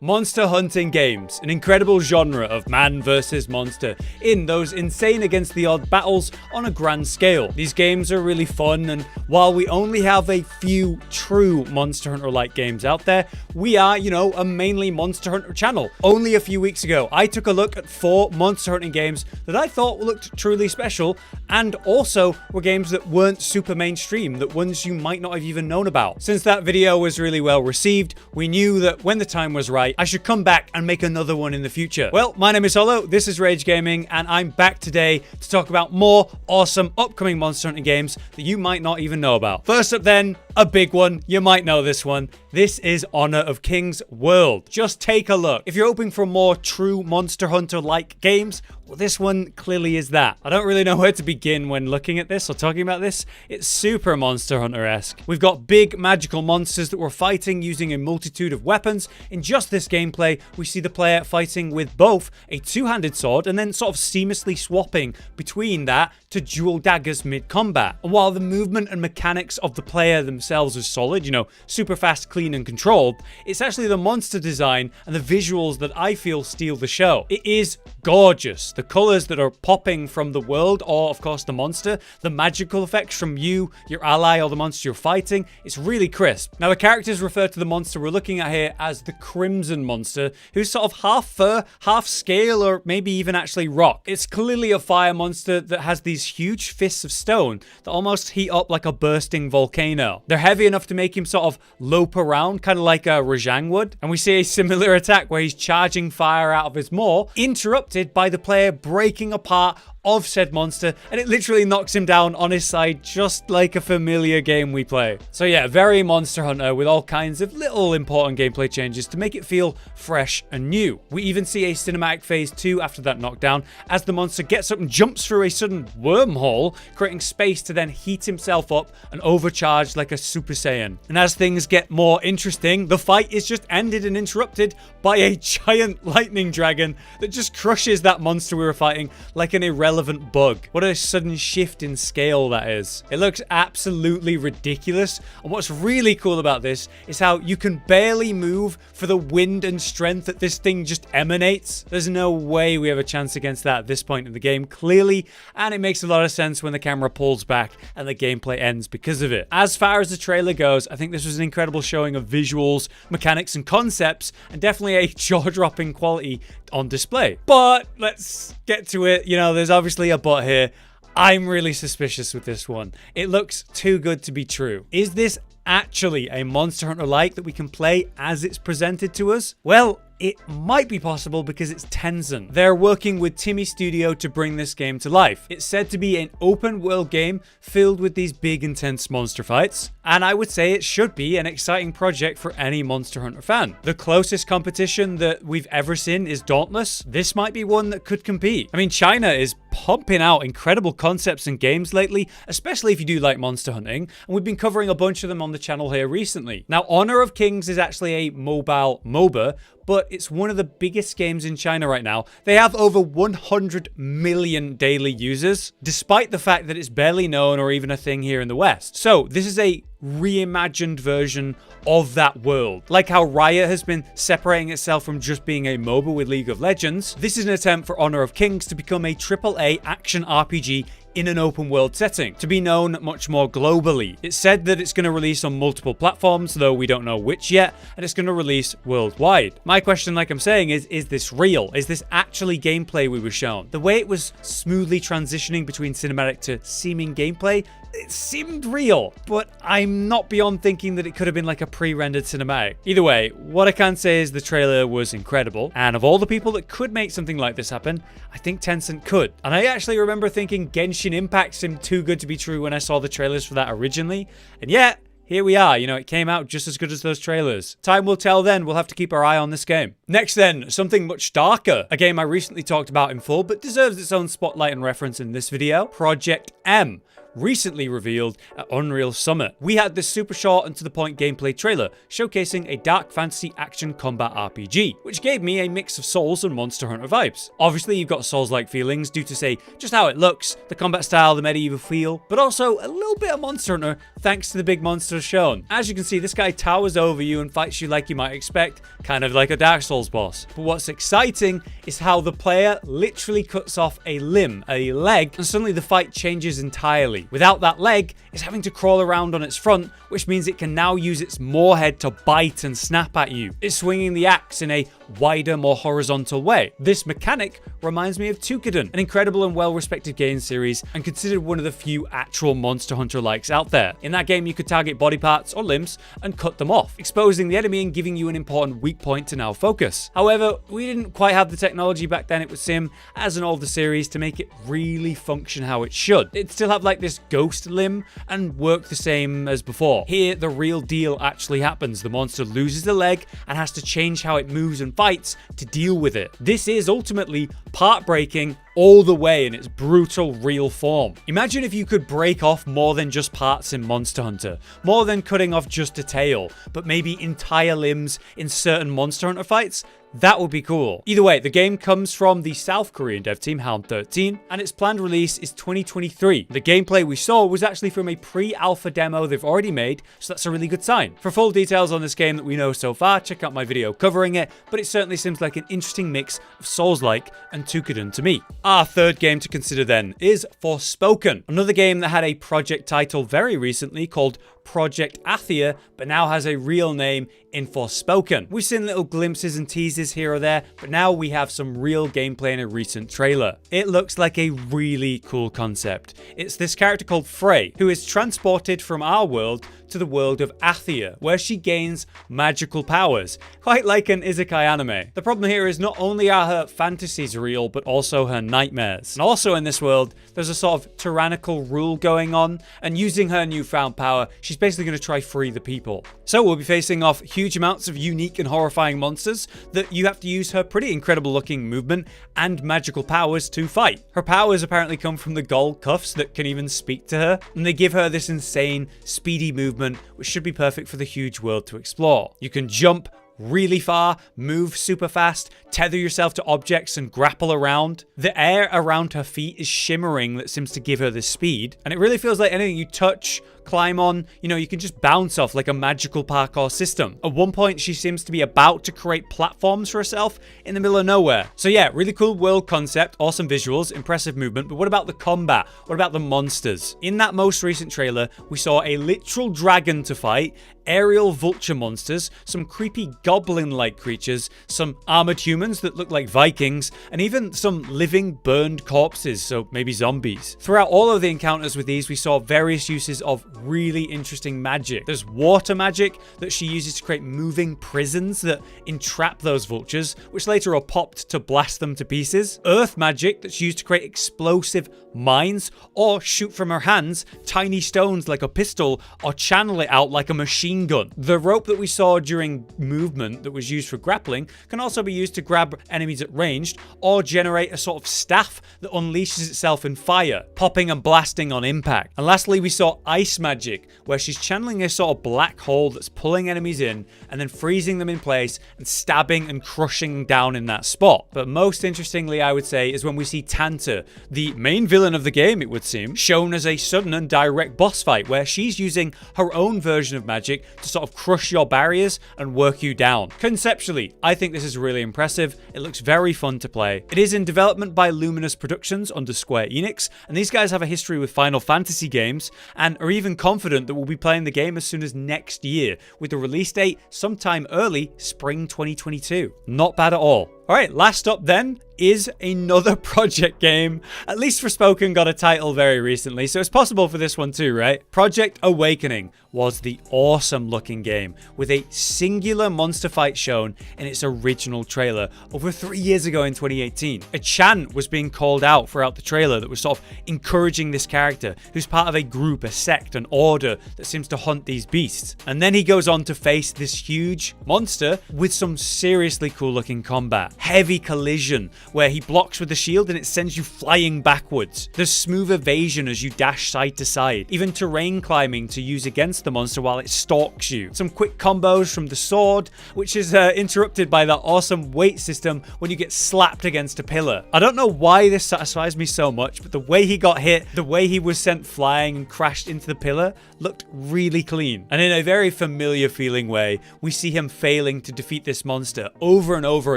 Monster hunting games, an incredible genre of man versus monster in those insane against the odd battles on a grand scale. These games are really fun, and while we only have a few true Monster Hunter-like games out there, we are, a mainly Monster Hunter channel. Only a few weeks ago, I took a look at 4 Monster Hunting games that I thought looked truly special, and also were games that weren't super mainstream, that ones you might not have even known about. Since that video was really well received, we knew that when the time was right, I should come back and make another one in the future. Well, my name is Holo, this is Rage Gaming, and I'm back today to talk about more awesome upcoming Monster Hunting games that you might not even know about. First up then, a big one. You might know this one. This is Honor of Kings World. Just take a look. If you're hoping for more true Monster Hunter-like games, well, this one clearly is that. I don't really know where to begin when looking at this or talking about this. It's super Monster Hunter-esque. We've got big magical monsters that we're fighting using a multitude of weapons. In just this gameplay, we see the player fighting with both a two-handed sword and then sort of seamlessly swapping between that to dual daggers mid-combat. And while the movement and mechanics of the player themselves are solid, super fast, clean, and controlled, it's actually the monster design and the visuals that I feel steal the show. It is gorgeous. The colors that are popping from the world, or of course the monster, the magical effects from you, your ally, or the monster you're fighting, it's really crisp. Now the characters refer to the monster we're looking at here as the Crimson Monster, who's sort of half fur, half scale, or maybe even actually rock. It's clearly a fire monster that has these huge fists of stone that almost heat up like a bursting volcano. They're heavy enough to make him sort of lope around, kind of like a Rajang would, and we see a similar attack where he's charging fire out of his maw, interrupted by the player breaking apart of said monster, and it literally knocks him down on his side, just like a familiar game we play. So yeah, very Monster Hunter with all kinds of little important gameplay changes to make it feel fresh and new. We even see a cinematic phase 2 after that knockdown, as the monster gets up and jumps through a sudden wormhole, creating space to then heat himself up and overcharge like a Super Saiyan. And as things get more interesting, the fight is just ended and interrupted by a giant lightning dragon that just crushes that monster we were fighting like an irrelevant bug. What a sudden shift in scale that is. It looks absolutely ridiculous, and what's really cool about this is how you can barely move for the wind and strength that this thing just emanates. There's no way we have a chance against that at this point in the game, clearly, and it makes a lot of sense when the camera pulls back and the gameplay ends because of it. As far as the trailer goes, I think this was an incredible showing of visuals, mechanics, and concepts, and definitely a jaw-dropping quality on display. But let's get to it. There's obviously a but here. I'm really suspicious with this one. It looks too good to be true. Is this actually a Monster Hunter-like that we can play as it's presented to us? Well, it might be possible because it's Tencent. They're working with Timmy Studio to bring this game to life. It's said to be an open world game filled with these big intense monster fights, and I would say it should be an exciting project for any Monster Hunter fan. The closest competition that we've ever seen is Dauntless. This might be one that could compete. I mean, China is pumping out incredible concepts and games lately, especially if you do like monster hunting, and we've been covering a bunch of them on the channel here recently. Now, Honor of Kings is actually a mobile MOBA, but it's one of the biggest games in China right now. They have over 100 million daily users, despite the fact that it's barely known or even a thing here in the West. So this is a reimagined version of that world. Like how Riot has been separating itself from just being a MOBA with League of Legends, this is an attempt for Honor of Kings to become a AAA action RPG in an open world setting, to be known much more globally. It's said that it's going to release on multiple platforms, though we don't know which yet, and it's going to release worldwide. My question, like I'm saying, is this real? Is this actually gameplay we were shown? The way it was smoothly transitioning between cinematic to seeming gameplay, it seemed real, but I'm not beyond thinking that it could have been like a pre-rendered cinematic. Either way, what I can say is the trailer was incredible, and of all the people that could make something like this happen, I think Tencent could. And I actually remember thinking Genshin Impact seemed too good to be true when I saw the trailers for that originally, and yet, here we are. It came out just as good as those trailers. Time will tell then. We'll have to keep our eye on this game. Next then, something much darker. A game I recently talked about in full, but deserves its own spotlight and reference in this video. Project M, recently revealed at Unreal Summit. We had this super short and to the point gameplay trailer showcasing a dark fantasy action combat RPG, which gave me a mix of Souls and Monster Hunter vibes. Obviously, you've got Souls-like feelings due to, say, just how it looks, the combat style, the medieval feel, but also a little bit of Monster Hunter thanks to the big monsters shown. As you can see, this guy towers over you and fights you like you might expect, kind of like a Dark Souls boss. But what's exciting is how the player literally cuts off a limb, a leg, and suddenly the fight changes entirely. Without that leg, it's having to crawl around on its front, which means it can now use its maw head to bite and snap at you. It's swinging the axe in a wider, more horizontal way. This mechanic reminds me of Tukiden, an incredible and well-respected game series and considered one of the few actual Monster Hunter likes out there. In that game, you could target body parts or limbs and cut them off, exposing the enemy and giving you an important weak point to now focus. However, we didn't quite have the technology back then, it would seem, as an older series to make it really function how it should. It'd still have like this ghost limb and work the same as before. Here, the real deal actually happens. The monster loses a leg and has to change how it moves and fights to deal with it. This is ultimately part-breaking all the way in its brutal real form. Imagine if you could break off more than just parts in Monster Hunter, more than cutting off just a tail, but maybe entire limbs in certain Monster Hunter fights. That would be cool. Either way, the game comes from the South Korean dev team Helm 13, and its planned release is 2023. The gameplay we saw was actually from a pre-alpha demo they've already made, so that's a really good sign. For full details on this game that we know so far, check out my video covering it, but it certainly seems like an interesting mix of Souls-like and Tukiden to me. Our third game to consider then is Forspoken, another game that had a project title very recently called Project Athia, but now has a real name in Forspoken. We've seen little glimpses and teasers here or there, but now we have some real gameplay in a recent trailer. It looks like a really cool concept. It's this character called Frey, who is transported from our world to the world of Athia, where she gains magical powers, quite like an isekai anime. The problem here is not only are her fantasies real, but also her nightmares. And also in this world, there's a sort of tyrannical rule going on, and using her newfound power, she's basically going to try free the people. So we'll be facing off huge amounts of unique and horrifying monsters that you have to use her pretty incredible looking movement and magical powers to fight. Her powers apparently come from the gold cuffs that can even speak to her, and they give her this insane, speedy movement, which should be perfect for the huge world to explore. You can jump really far, move super fast, tether yourself to objects and grapple around. The air around her feet is shimmering that seems to give her this speed, and it really feels like anything you touch, climb on, you can just bounce off like a magical parkour system. At one point, she seems to be about to create platforms for herself in the middle of nowhere. So yeah, really cool world concept, awesome visuals, impressive movement, but what about the combat? What about the monsters? In that most recent trailer, we saw a literal dragon to fight, aerial vulture monsters, some creepy goblin-like creatures, some armored humans that look like Vikings, and even some living burned corpses, so maybe zombies. Throughout all of the encounters with these, we saw various uses of really interesting magic. There's water magic that she uses to create moving prisons that entrap those vultures, which later are popped to blast them to pieces. Earth magic that's used to create explosive mines, or shoot from her hands tiny stones like a pistol, or channel it out like a machine gun. The rope that we saw during movement that was used for grappling can also be used to grab enemies at ranged, or generate a sort of staff that unleashes itself in fire, popping and blasting on impact. And lastly, we saw ice magic, where she's channeling a sort of black hole that's pulling enemies in and then freezing them in place and stabbing and crushing down in that spot. But most interestingly, I would say, is when we see Tanta, the main villain of the game, it would seem, shown as a sudden and direct boss fight, where she's using her own version of magic to sort of crush your barriers and work you down. Conceptually, I think this is really impressive. It looks very fun to play. It is in development by Luminous Productions under Square Enix, and these guys have a history with Final Fantasy games and are even confident that we'll be playing the game as soon as next year, with the release date sometime early spring 2022. Not bad at all. Alright, last up then is another project game. At least Forspoken got a title very recently, so it's possible for this one too, right? Project Awakening was the awesome looking game with a singular monster fight shown in its original trailer over 3 years ago in 2018. A chant was being called out throughout the trailer that was sort of encouraging this character, who's part of a group, a sect, an order that seems to hunt these beasts. And then he goes on to face this huge monster with some seriously cool looking combat. heavy collision where he blocks with the shield and it sends you flying backwards. There's smooth evasion as you dash side to side, even terrain climbing to use against the monster while it stalks you. Some quick combos from the sword, which is interrupted by that awesome weight system when you get slapped against a pillar. I don't know why this satisfies me so much, but the way he got hit, the way he was sent flying and crashed into the pillar looked really clean. And in a very familiar feeling way, we see him failing to defeat this monster over and over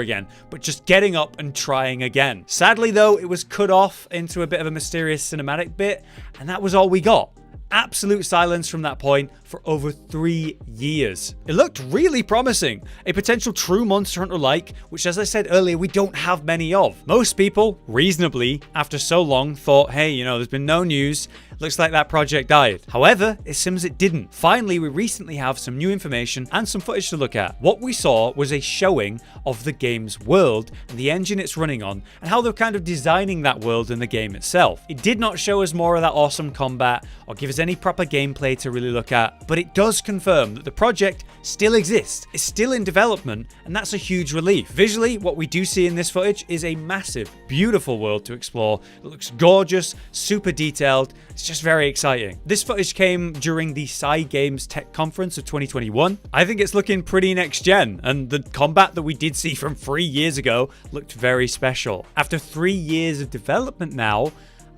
again, but just getting up and trying again. Sadly though, it was cut off into a bit of a mysterious cinematic bit, and that was all we got. Absolute silence from that point for over 3 years. It looked really promising. A potential true Monster Hunter-like, which as I said earlier, we don't have many of. Most people, reasonably, after so long, thought, hey, you know, there's been no news. Looks like that project died. However, it seems it didn't. Finally, we recently have some new information and some footage to look at. What we saw was a showing of the game's world and the engine it's running on, and how they're kind of designing that world in the game itself. It did not show us more of that awesome combat or give us any proper gameplay to really look at, but it does confirm that the project still exists. It's still in development, and that's a huge relief. Visually, what we do see in this footage is a massive, beautiful world to explore. It looks gorgeous, super detailed. It's just very exciting. This footage came during the Cygames Tech Conference of 2021. I think it's looking pretty next gen, and the combat that we did see from 3 years ago looked very special. After 3 years of development now,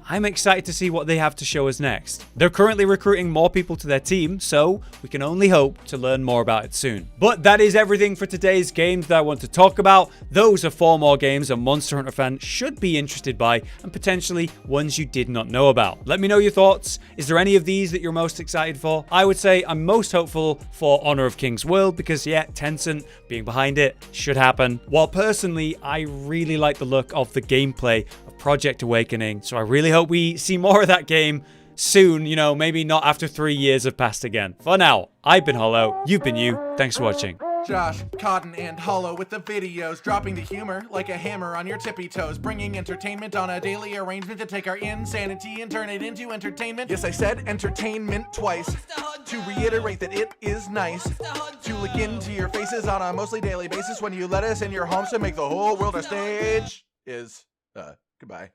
I'm excited to see what they have to show us next. They're currently recruiting more people to their team, so we can only hope to learn more about it soon. But that is everything for today's games that I want to talk about. Those are 4 more games a Monster Hunter fan should be interested by, and potentially ones you did not know about. Let me know your thoughts. Is there any of these that you're most excited for? I would say I'm most hopeful for Honor of Kings World because, yeah, Tencent being behind it should happen. While personally, I really like the look of the gameplay of Project Awakening, so I really hope we see more of that game soon, you know, maybe not after 3 years have passed again. For now, I've been Hollow, you've been you, thanks for watching. Josh, Cotton, and Hollow with the videos, dropping the humor like a hammer on your tippy toes, bringing entertainment on a daily arrangement to take our insanity and turn it into entertainment. Yes, I said entertainment twice, to reiterate that it is nice to look into your faces on a mostly daily basis when you let us in your homes to make the whole world a stage. Goodbye.